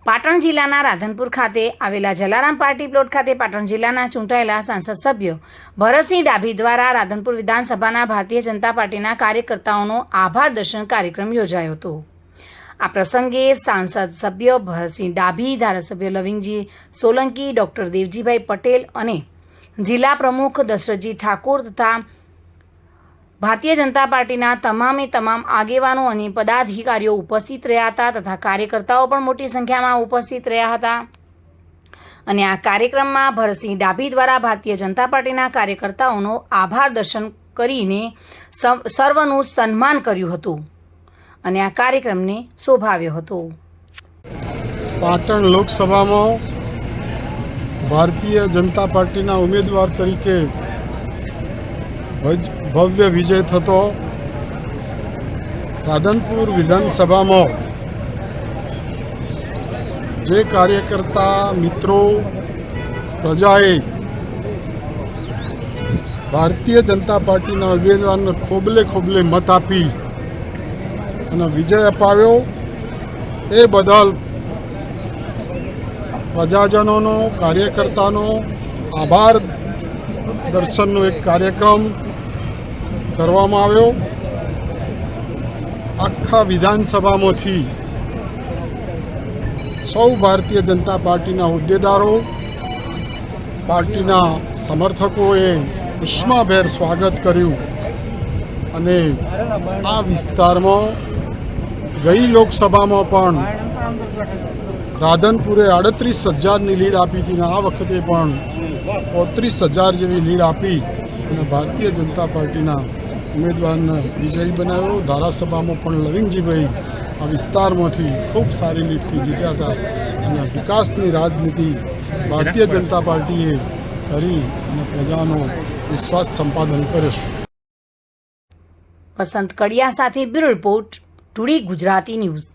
પાટણ જિલ્લાના રાધનપુર ખાતે આવેલા જલારામ પાર્ટી પ્લોટ ખાતે પાટણ જિલ્લાના ચૂંટાયેલા સાંસદ સભ્ય ભરતસિંહ ડાભી દ્વારા રાધનપુર વિધાનસભાના ભારતીય જનતા પાર્ટીના કાર્યકર્તાઓનો આભાર દર્શન કાર્યક્રમ યોજાયો હતો। આ પ્રસંગે સાંસદ સભ્ય ભરતસિંહ ડાભી, ધારાસભ્ય લવિંગજી સોલંકી, ડૉક્ટર દેવજીભાઈ પટેલ અને જિલ્લા પ્રમુખ દશરથજી ઠાકોર તથા ભારતીય જનતા પાર્ટીના તમામે તમામ આગેવાનો અને પદાધિકારીઓ ઉપસ્થિત રહ્યા હતા તથા કાર્યકર્તાઓ પણ મોટી સંખ્યામાં ઉપસ્થિત રહ્યા હતા અને આ કાર્યક્રમમાં ભરતસિંહ ડાભી દ્વારા ભારતીય જનતા પાર્ટીના કાર્યકર્તાઓનો આભાર દર્શન કરીને સર્વનું સન્માન કર્યું હતું અને આ કાર્યક્રમને શોભાવ્યો હતો। પાટણ લોકસભામાં ભારતીય જનતા પાર્ટીના ઉમેદવાર તરીકે ભવ્ય વિજય થતો રાધનપુર વિધાનસભામાં જે કાર્યકર્તા મિત્રો પ્રજાએ ભારતીય જનતા પાર્ટીના ઉમેદવારને ખોબલે ખોબલે મત આપી અને વિજય અપાવ્યો એ બદલ પ્રજાજનોનો, કાર્યકર્તાનો આભાર દર્શનનો એક કાર્યક્રમ કરવામાં આવ્યો। આખા વિધાનસભામાંથી સૌ ભારતીય જનતા પાર્ટીના હોદ્દેદારો, પાર્ટીના સમર્થકોએ ઉષ્માભેર સ્વાગત કર્યું અને આ વિસ્તારમાં ગઈ લોકસભામાં પણ રાધનપુરે 38,000ની લીડ આપી હતી અને આ વખતે પણ 35,000 જેવી લીડ આપી અને ભારતીય જનતા પાર્ટીના ઉમેદવારને વિજયી બનાવ્યો। ધારાસભામાં પણ લવિંગજીભાઈ આ વિસ્તારમાંથી ખૂબ સારી લીડથી જીત્યા હતા અને વિકાસની રાજનીતિ ભારતીય જનતા પાર્ટીએ કરી અને પ્રજાનો વિશ્વાસ સંપાદન કર્યો છે। વસંત કડિયા સાથે bureau report, today Gujarati news.